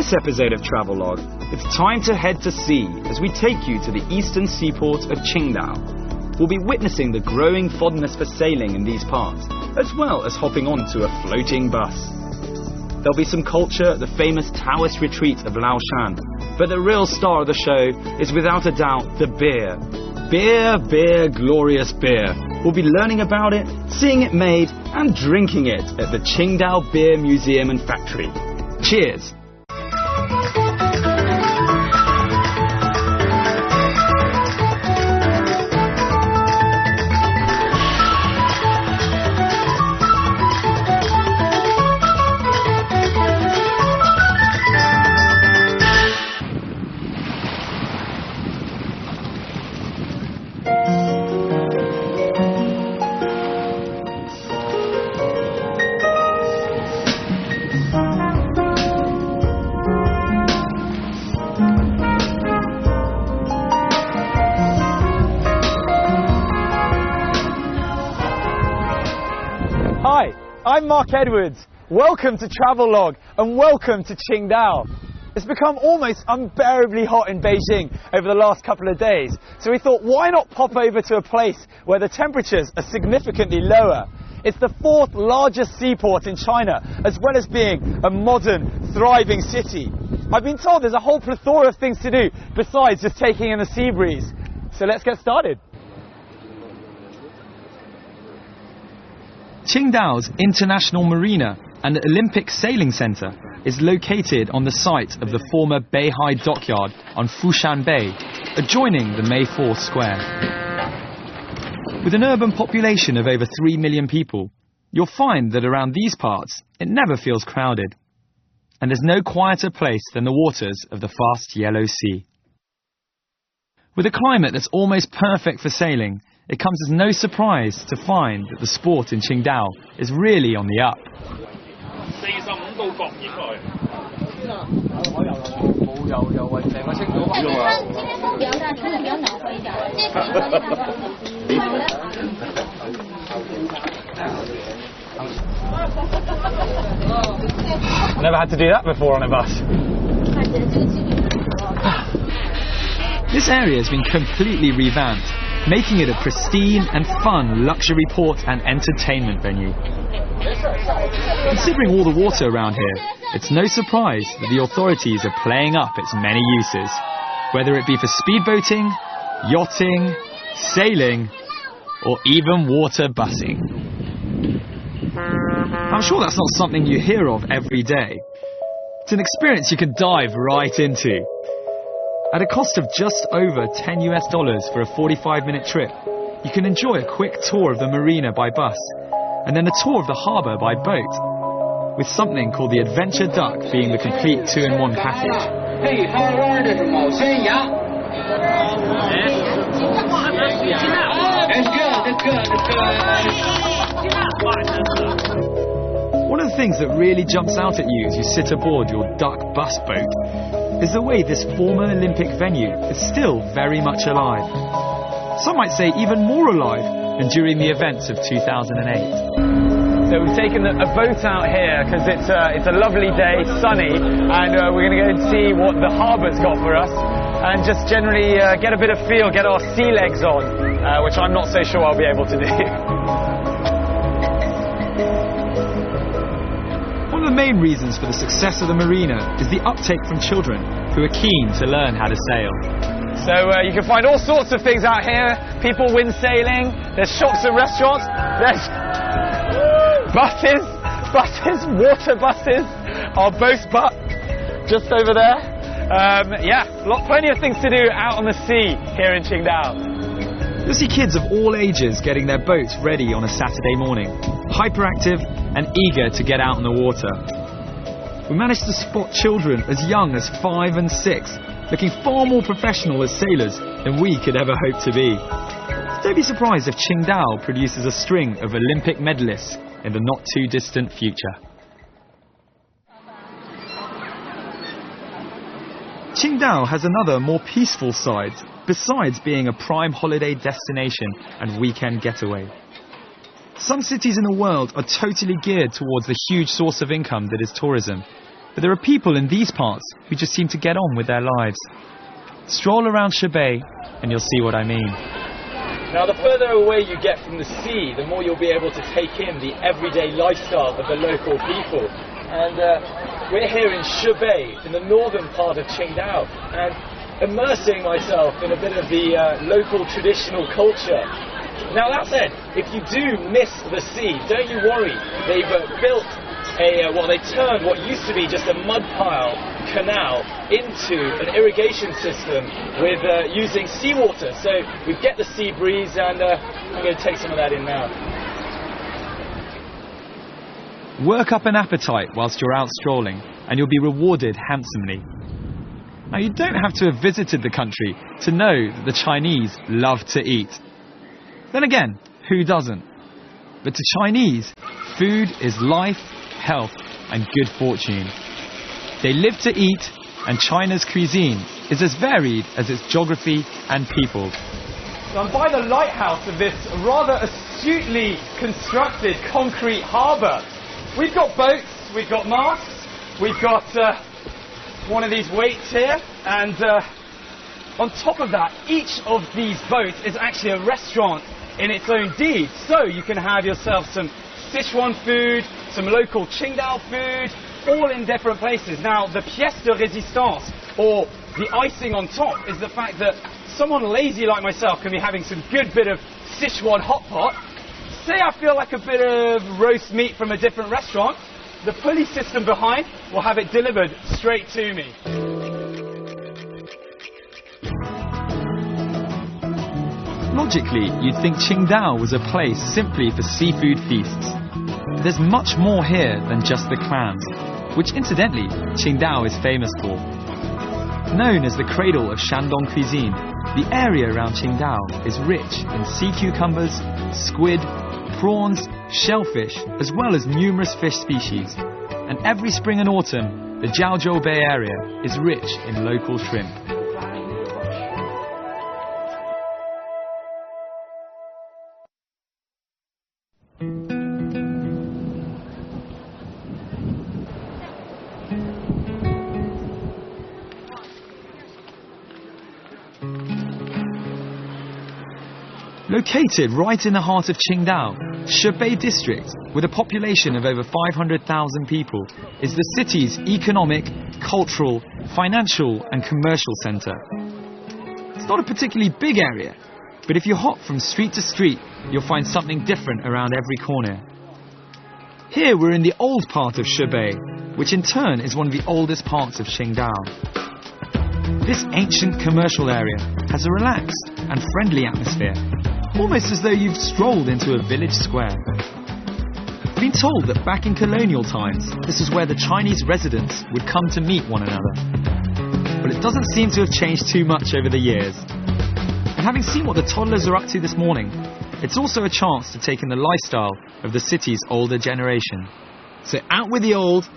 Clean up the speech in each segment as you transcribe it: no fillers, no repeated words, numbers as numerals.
this episode of Travelogue, it's time to head to sea as we take you to the eastern seaport of Qingdao. We'll be witnessing the growing fondness for sailing in these parts, as well as hopping onto a floating bus. There'll be some culture at the famous Taoist retreat of Laoshan, but the real star of the show is without a doubt the beer. Beer, beer, glorious beer. We'll be learning about it, seeing it made, and drinking it at the Qingdao Beer Museum and Factory. Cheers! Hi, I'm Mark Edwards. Welcome to Travelogue and welcome to Qingdao. It's become almost unbearably hot in Beijing over the last couple of days, so we thought why not pop over to a place where the temperatures are significantly lower. It's the fourth largest seaport in China, as well as being a modern, thriving city. I've been told there's a whole plethora of things to do besides just taking in the sea breeze. So let's get started. Qingdao's International Marina and Olympic Sailing Centre is located on the site of the former Beihai Dockyard on Fushan Bay, adjoining the May 4th Square. With an urban population of over 3 million people, you'll find that around these parts it never feels crowded. And there's no quieter place than the waters of the vast Yellow Sea. With a climate that's almost perfect for sailing, it comes as no surprise to find that the sport in Qingdao is really on the up. Never had to do that before on a bus. This area has been completely revamped, making it a pristine and fun luxury port and entertainment venue. Considering all the water around here, it's no surprise that the authorities are playing up its many uses, whether it be for speedboating, yachting, sailing, or even water busing. I'm sure that's not something you hear of every day. It's an experience you can dive right into. At a cost of just over $10 for a 45-minute trip, you can enjoy a quick tour of the marina by bus, and then a tour of the harbour by boat, with something called the Adventure Duck being the complete two-in-one package. One of the things that really jumps out at you as you sit aboard your duck bus boat is the way this former Olympic venue is still very much alive. Some might say even more alive than during the events of 2008. So we've taken a boat out here because it's a lovely day, sunny, and we're going to go and see what the harbour's got for us and just generally get a bit of feel, get our sea legs on, which I'm not so sure I'll be able to do. One of the main reasons for the success of the marina is the uptake from children who are keen to learn how to sail. So you can find all sorts of things out here. People wind sailing, there's shops and restaurants, there's buses, water buses, our boat butt just over there. Plenty of things to do out on the sea here in Qingdao. You'll see kids of all ages getting their boats ready on a Saturday morning, hyperactive and eager to get out on the water. We managed to spot children as young as 5 and 6, looking far more professional as sailors than we could ever hope to be. Don't be surprised if Qingdao produces a string of Olympic medalists in the not too distant future. Qingdao has another more peaceful side, besides being a prime holiday destination and weekend getaway. Some cities in the world are totally geared towards the huge source of income that is tourism, but there are people in these parts who just seem to get on with their lives. Stroll around Shebei and you'll see what I mean. Now, the further away you get from the sea, the more you'll be able to take in the everyday lifestyle of the local people. And we're here in Shebei, in the northern part of Qingdao, and immersing myself in a bit of the local traditional culture. Now, that said, if you do miss the sea, don't you worry. They've built they turned what used to be just a mud pile canal into an irrigation system with using seawater. So we get the sea breeze, and I'm going to take some of that in now. Work up an appetite whilst you're out strolling, and you'll be rewarded handsomely. Now, you don't have to have visited the country to know that the Chinese love to eat. Then again, who doesn't? But to Chinese, food is life, health, and good fortune. They live to eat, and China's cuisine is as varied as its geography and people. So I'm by the lighthouse of this rather astutely constructed concrete harbour. We've got boats, we've got masts, we've got one of these weights here, and on top of that, each of these boats is actually a restaurant in its own deed. So you can have yourself some Sichuan food, some local Qingdao food, all in different places. Now, the pièce de résistance, or the icing on top, is the fact that someone lazy like myself can be having some good bit of Sichuan hot pot. Say I feel like a bit of roast meat from a different restaurant, the pulley system behind will have it delivered straight to me. Logically, you'd think Qingdao was a place simply for seafood feasts. There's much more here than just the clams, which incidentally, Qingdao is famous for. Known as the cradle of Shandong cuisine, the area around Qingdao is rich in sea cucumbers, squid, prawns, shellfish, as well as numerous fish species. And every spring and autumn, the Jiaozhou Bay area is rich in local shrimp. Located right in the heart of Qingdao, Shebei district, with a population of over 500,000 people, is the city's economic, cultural, financial and commercial centre. It's not a particularly big area, but if you hop from street to street, you'll find something different around every corner. Here we're in the old part of Shebei, which in turn is one of the oldest parts of Qingdao. This ancient commercial area has a relaxed and friendly atmosphere, almost as though you've strolled into a village square. I've been told that back in colonial times, this is where the Chinese residents would come to meet one another. But it doesn't seem to have changed too much over the years. And having seen what the toddlers are up to this morning, it's also a chance to take in the lifestyle of the city's older generation. So out with the old,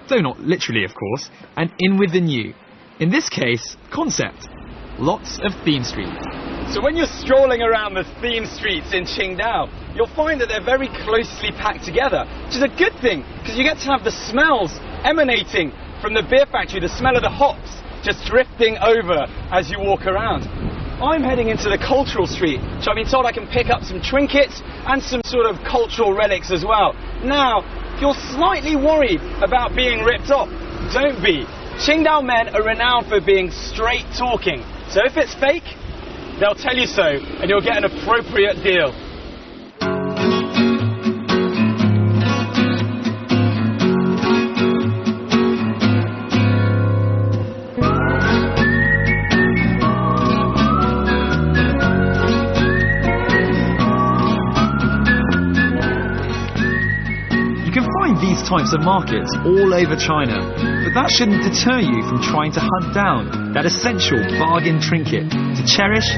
though not literally of course, and in with the new. In this case, concept. Lots of theme streets. So when you're strolling around the theme streets in Qingdao, you'll find that they're very closely packed together, which is a good thing, because you get to have the smells emanating from the beer factory, the smell of the hops just drifting over as you walk around. I'm heading into the cultural street, so I've been told I can pick up some trinkets and some sort of cultural relics as well. Now, if you're slightly worried about being ripped off, don't be. Qingdao men are renowned for being straight talking, so if it's fake, they'll tell you so, and you'll get an appropriate deal. These types of markets all over China, but that shouldn't deter you from trying to hunt down that essential bargain trinket to cherish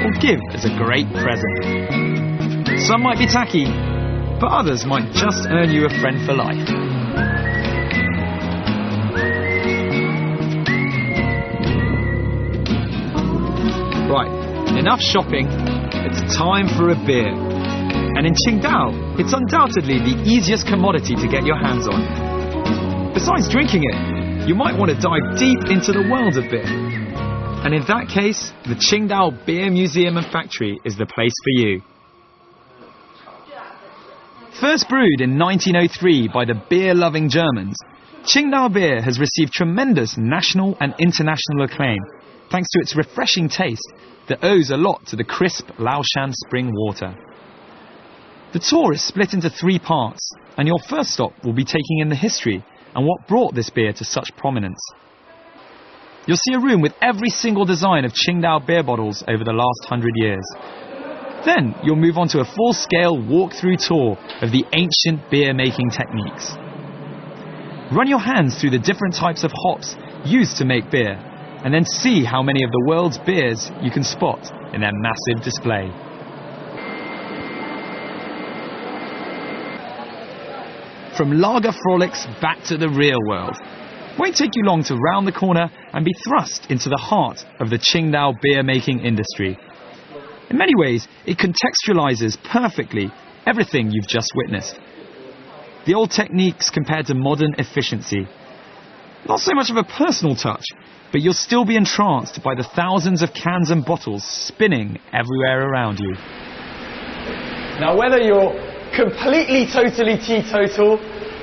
or give as a great present. Some might be tacky, but others might just earn you a friend for life. Right, enough shopping, it's time for a beer. And in Qingdao, it's undoubtedly the easiest commodity to get your hands on. Besides drinking it, you might want to dive deep into the world of beer. And in that case, the Qingdao Beer Museum and Factory is the place for you. First brewed in 1903 by the beer-loving Germans, Qingdao beer has received tremendous national and international acclaim, thanks to its refreshing taste that owes a lot to the crisp Laoshan spring water. The tour is split into 3 parts, and your first stop will be taking in the history and what brought this beer to such prominence. You'll see a room with every single design of Qingdao beer bottles over the last 100 years. Then you'll move on to a full-scale walk-through tour of the ancient beer-making techniques. Run your hands through the different types of hops used to make beer, and then see how many of the world's beers you can spot in their massive display. From lager frolics back to the real world. Won't take you long to round the corner and be thrust into the heart of the Qingdao beer-making industry. In many ways, it contextualizes perfectly everything you've just witnessed. The old techniques compared to modern efficiency. Not so much of a personal touch, but you'll still be entranced by the thousands of cans and bottles spinning everywhere around you. Now, whether you're completely, totally teetotal,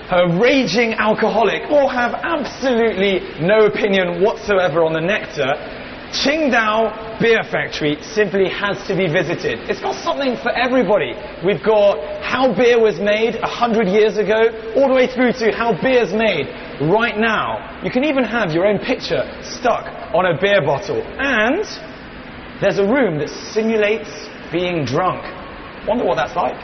a raging alcoholic, or have absolutely no opinion whatsoever on the nectar, Qingdao Beer Factory simply has to be visited. It's got something for everybody. We've got how beer was made 100 years ago, all the way through to how beer's made right now. You can even have your own picture stuck on a beer bottle. And there's a room that simulates being drunk. Wonder what that's like.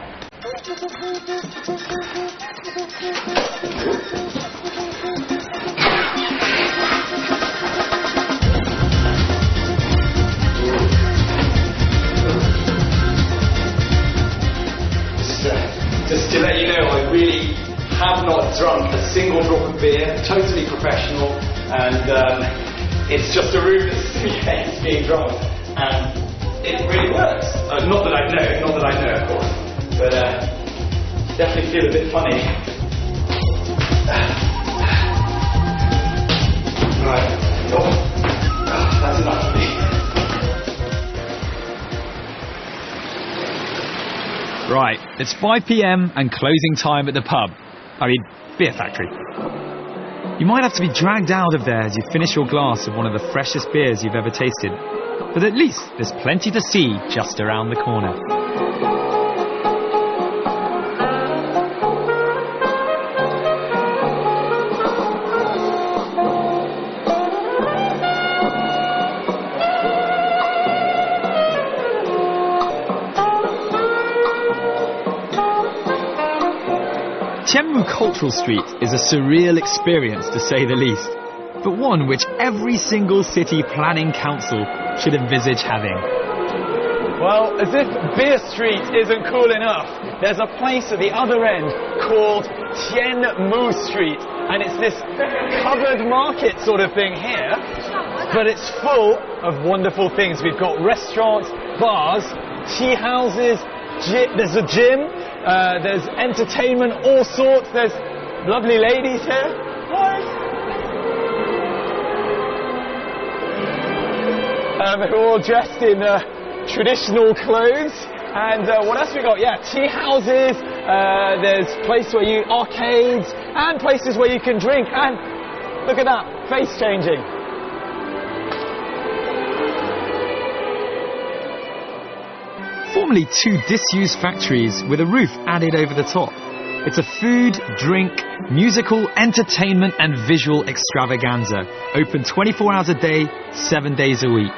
Just to let you know, I really have not drunk a single drop of beer, totally professional, and it's just a room that simulates being drunk, and it really works. Not that I know, of course, but definitely feel a bit funny. Right, that's enough for me. Right, it's 5 PM and closing time at the pub. Beer factory. You might have to be dragged out of there as you finish your glass of one of the freshest beers you've ever tasted. But at least there's plenty to see just around the corner. Tianmu Cultural Street is a surreal experience, to say the least, but one which every single city planning council should envisage having. Well, as if Beer Street isn't cool enough, there's a place at the other end called Tianmu Street, and it's this covered market sort of thing here, but it's full of wonderful things. We've got restaurants, bars, tea houses, there's a gym, there's entertainment, all sorts. There's lovely ladies here. Hi. Who are all dressed in traditional clothes. And what else we got? Yeah, tea houses. There's places where arcades, and places where you can drink. And look at that, face changing. Formerly 2 disused factories with a roof added over the top. It's a food, drink, musical, entertainment and visual extravaganza, open 24 hours a day, 7 days a week.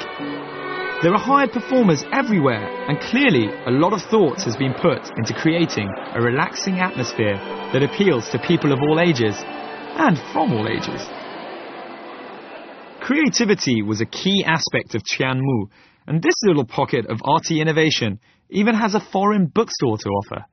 There are hired performers everywhere, and clearly a lot of thought has been put into creating a relaxing atmosphere that appeals to people of all ages, and from all ages. Creativity was a key aspect of Tianmu, and this little pocket of arty innovation even has a foreign bookstore to offer.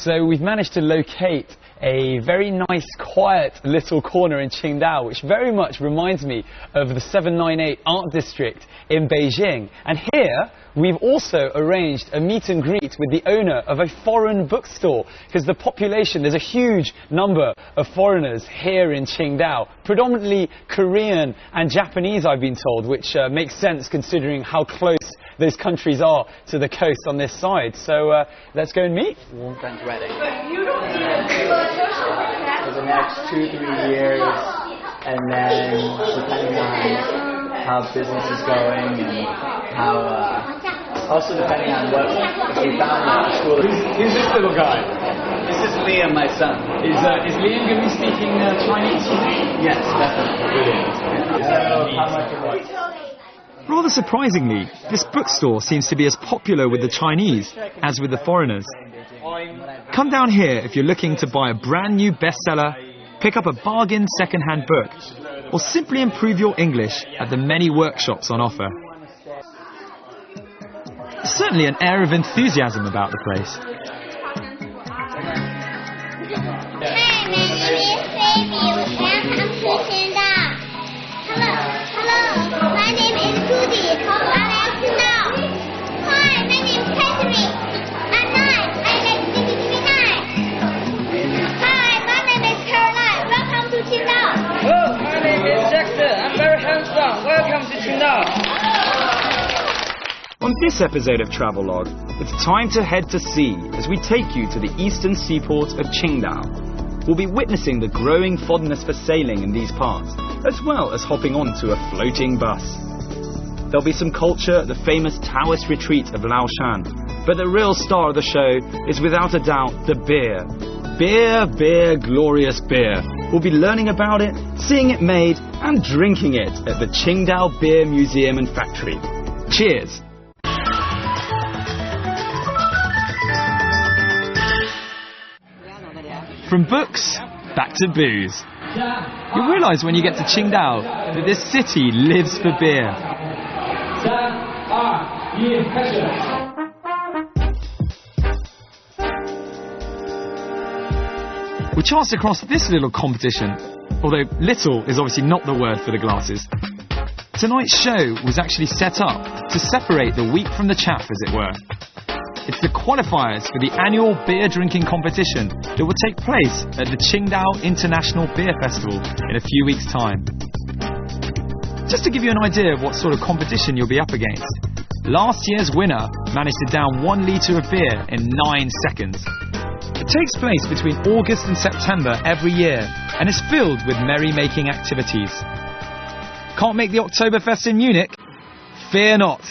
So we've managed to locate a very nice, quiet little corner in Qingdao, which very much reminds me of the 798 Art District in Beijing. And here, we've also arranged a meet and greet with the owner of a foreign bookstore, because the population, there's a huge number of foreigners here in Qingdao, predominantly Korean and Japanese, I've been told, which makes sense considering how close those countries are to the coast on this side. So let's go and meet. Women's wedding. For the next 2-3 years, and then depending on how business is going and how, also depending on what, if we found a school. Who's this little guy? This is Liam, my son. Is Liam going to be speaking Chinese? Yes, definitely. Brilliant. How much it was? Rather surprisingly, this bookstore seems to be as popular with the Chinese as with the foreigners. Come down here if you're looking to buy a brand new bestseller, pick up a bargain second-hand book, or simply improve your English at the many workshops on offer. There's certainly an air of enthusiasm about the place. Hi, my name is Baby. Welcome to Qingdao. Hello. My name is Judy. I like to know. Hi, my name is Catherine. I'm 9. I like to be 9. Hi, my name is Caroline. Welcome to Qingdao. Hello, my name is Jackson. I'm very handsome. Welcome to Qingdao. On this episode of Travelogue, it's time to head to sea as we take you to the eastern seaport of Qingdao. We'll be witnessing the growing fondness for sailing in these parts, as well as hopping onto a floating bus. There'll be some culture at the famous Taoist retreat of Laoshan, but the real star of the show is without a doubt the beer. Beer, glorious beer. We'll be learning about it, seeing it made, and drinking it at the Qingdao Beer Museum and Factory. Cheers! From books, back to booze. You'll realise when you get to Qingdao that this city lives for beer. We chanced across this little competition, although little is obviously not the word for the glasses. Tonight's show was actually set up to separate the wheat from the chaff, as it were. It's the qualifiers for the annual beer drinking competition that will take place at the Qingdao International Beer Festival in a few weeks' time. Just to give you an idea of what sort of competition you'll be up against, last year's winner managed to down 1 litre of beer in 9 seconds. It takes place between August and September every year and is filled with merry-making activities. Can't make the Oktoberfest in Munich? Fear not.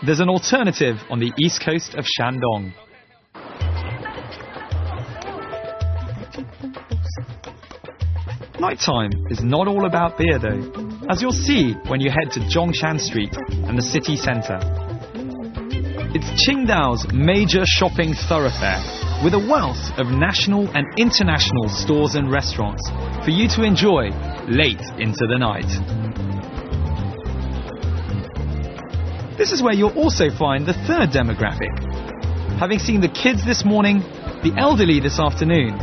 There's an alternative on the east coast of Shandong. Nighttime is not all about beer though, as you'll see when you head to Zhongshan Street and the city centre. It's Qingdao's major shopping thoroughfare, with a wealth of national and international stores and restaurants for you to enjoy late into the night. This is where you'll also find the third demographic. Having seen the kids this morning, the elderly this afternoon,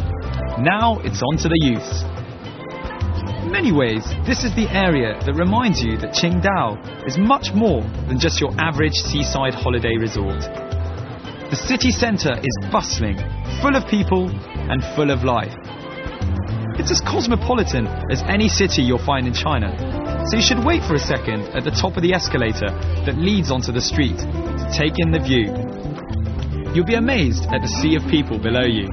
now it's on to the youths. In many ways, this is the area that reminds you that Qingdao is much more than just your average seaside holiday resort. The city centre is bustling, full of people and full of life. It's as cosmopolitan as any city you'll find in China, so you should wait for a second at the top of the escalator that leads onto the street to take in the view. You'll be amazed at the sea of people below you.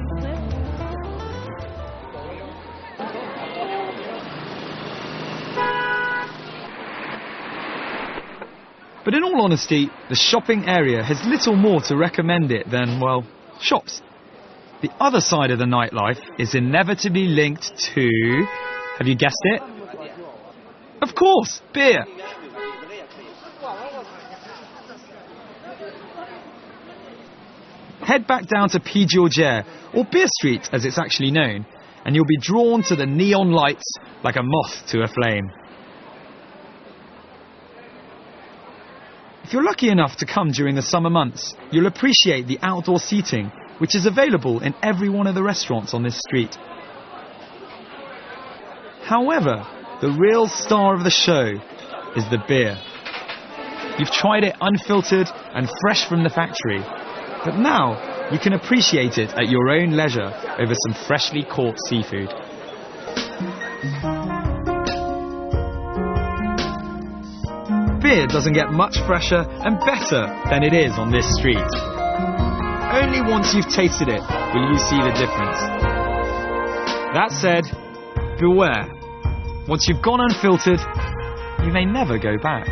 But in all honesty, the shopping area has little more to recommend it than, well, shops. The other side of the nightlife is inevitably linked to... Have you guessed it? Of course, beer. Head back down to Pijiujie, or Beer Street as it's actually known, and you'll be drawn to the neon lights like a moth to a flame. If you're lucky enough to come during the summer months, you'll appreciate the outdoor seating which is available in every one of the restaurants on this street. However, the real star of the show is the beer. You've tried it unfiltered and fresh from the factory, but now you can appreciate it at your own leisure over some freshly caught seafood. Beer doesn't get much fresher and better than it is on this street. Only once you've tasted it will you see the difference. That said, beware. Once you've gone unfiltered, you may never go back.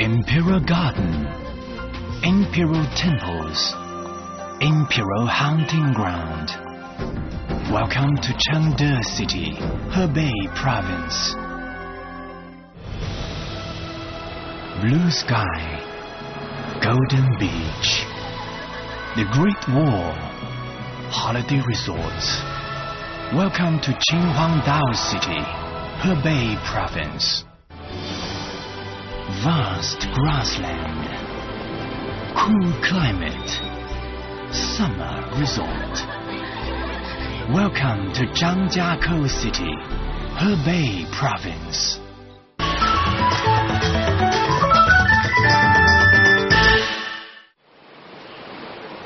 Imperial Garden, Imperial Temples, Imperial Hunting Ground. Welcome to Chengde City, Hebei Province. Blue sky, golden beach, the Great Wall, holiday resorts. Welcome to Qinhuangdao City, Hebei Province. Vast grassland, cool climate, summer resort. Welcome to Zhangjiakou City, Hebei Province.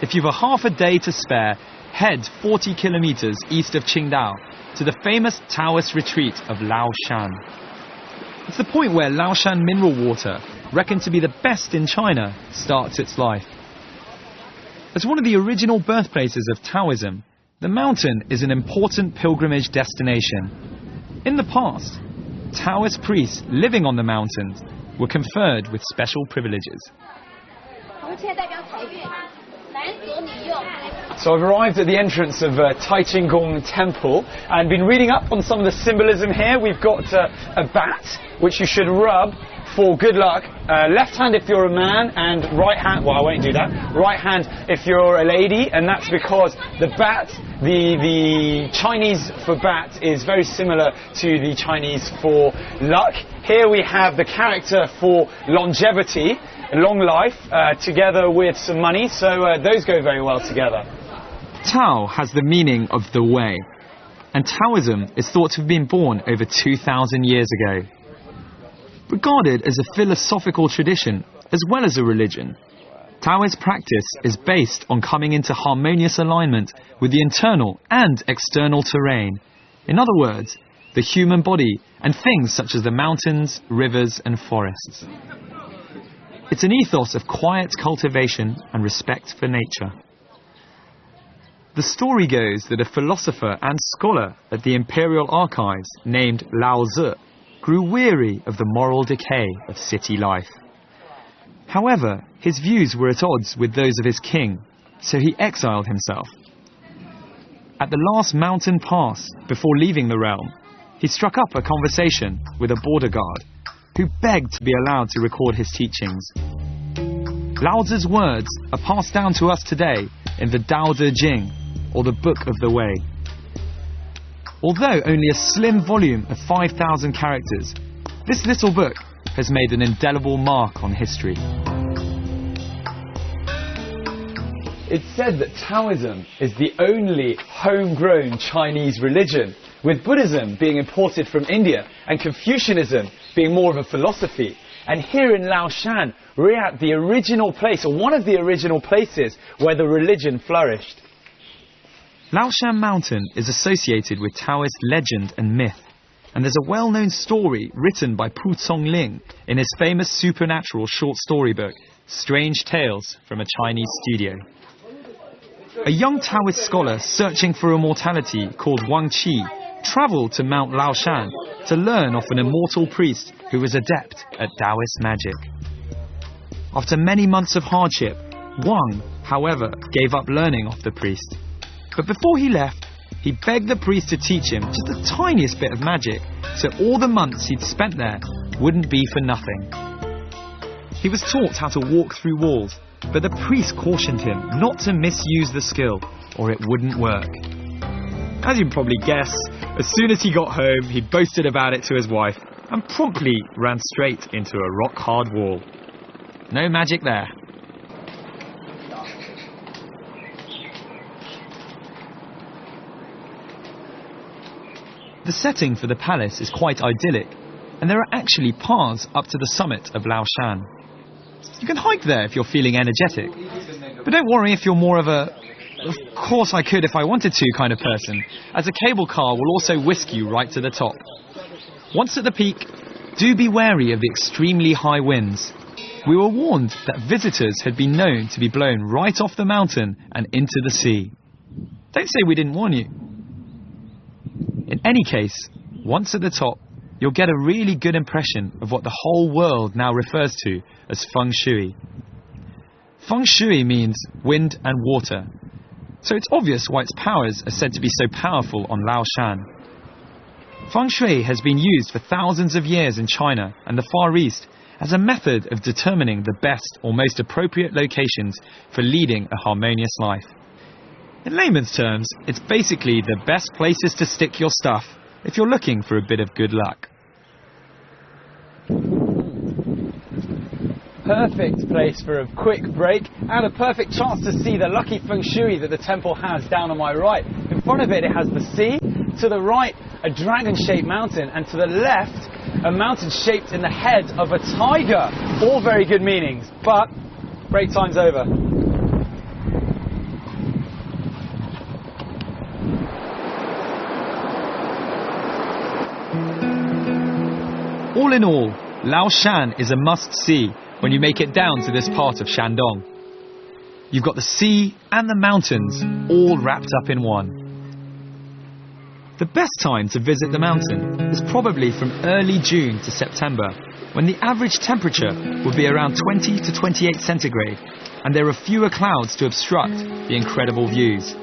If you've a half a day to spare, head 40 kilometers east of Qingdao to the famous Taoist retreat of Laoshan. It's the point where Laoshan mineral water, reckoned to be the best in China, starts its life. As one of the original birthplaces of Taoism, the mountain is an important pilgrimage destination. In the past, Taoist priests living on the mountains were conferred with special privileges. So I've arrived at the entrance of Tai Gong Temple and been reading up on some of the symbolism here. We've got a bat, which you should rub for good luck. Left hand if you're a man, and right hand, well, I won't do that. Right hand if you're a lady, and that's because the bat, the Chinese for bat is very similar to the Chinese for luck. Here we have the character for longevity, long life, together with some money, so those go very well together. Tao has the meaning of the way, and Taoism is thought to have been born over 2,000 years ago. Regarded as a philosophical tradition as well as a religion, Taoist practice is based on coming into harmonious alignment with the internal and external terrain. In other words, the human body and things such as the mountains, rivers and forests. It's an ethos of quiet cultivation and respect for nature. The story goes that a philosopher and scholar at the Imperial Archives named Lao Tzu grew weary of the moral decay of city life. However, his views were at odds with those of his king, so he exiled himself. At the last mountain pass before leaving the realm, he struck up a conversation with a border guard who begged to be allowed to record his teachings. Lao Tzu's words are passed down to us today in the Tao Te Ching, or the Book of the Way. Although only a slim volume of 5,000 characters, this little book has made an indelible mark on history. It's said that Taoism is the only homegrown Chinese religion, with Buddhism being imported from India and Confucianism being more of a philosophy. And here in Laoshan, we're at the original place, or one of the original places, where the religion flourished. Laoshan Mountain is associated with Taoist legend and myth, and there's a well-known story written by Pu Congling in his famous supernatural short story book, Strange Tales from a Chinese Studio. A young Taoist scholar searching for immortality called Wang Qi travelled to Mount Laoshan to learn off an immortal priest who was adept at Taoist magic. After many months of hardship, Wang, however, gave up learning off the priest. But before he left, he begged the priest to teach him just the tiniest bit of magic, so all the months he'd spent there wouldn't be for nothing. He was taught how to walk through walls, but the priest cautioned him not to misuse the skill, or it wouldn't work. As you can probably guess, as soon as he got home, he boasted about it to his wife, and promptly ran straight into a rock-hard wall. No magic there. The setting for the palace is quite idyllic, and there are actually paths up to the summit of Laoshan. You can hike there if you're feeling energetic, but don't worry if you're more of a "of course I could if I wanted to" kind of person, as a cable car will also whisk you right to the top. Once at the peak, do be wary of the extremely high winds. We were warned that visitors had been known to be blown right off the mountain and into the sea. Don't say we didn't warn you. In any case, once at the top, you'll get a really good impression of what the whole world now refers to as feng shui. Feng shui means wind and water, so it's obvious why its powers are said to be so powerful on Laoshan. Feng shui has been used for thousands of years in China and the Far East as a method of determining the best or most appropriate locations for leading a harmonious life. In layman's terms, it's basically the best places to stick your stuff if you're looking for a bit of good luck. Perfect place for a quick break and a perfect chance to see the lucky feng shui that the temple has down on my right. In front of it, it has the sea, to the right a dragon-shaped mountain, and to the left a mountain shaped in the head of a tiger. All very good meanings, but break time's over. All in all, Laoshan is a must-see when you make it down to this part of Shandong. You've got the sea and the mountains all wrapped up in one. The best time to visit the mountain is probably from early June to September, when the average temperature will be around 20 to 28 centigrade, and there are fewer clouds to obstruct the incredible views.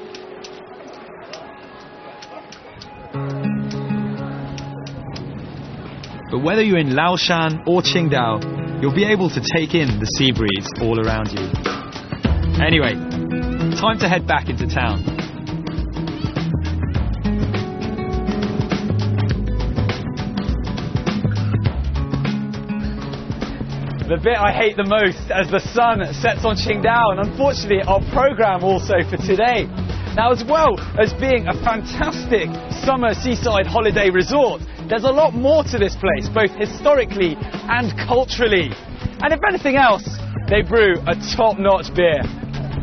But whether you're in Laoshan or Qingdao, you'll be able to take in the sea breeze all around you. Anyway, time to head back into town. The bit I hate the most as the sun sets on Qingdao, and unfortunately our programme also for today. Now, as well as being a fantastic summer seaside holiday resort, there's a lot more to this place, both historically and culturally. And if anything else, they brew a top-notch beer.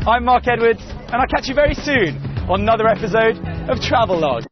I'm Mark Edwards, and I'll catch you very soon on another episode of Travelogue.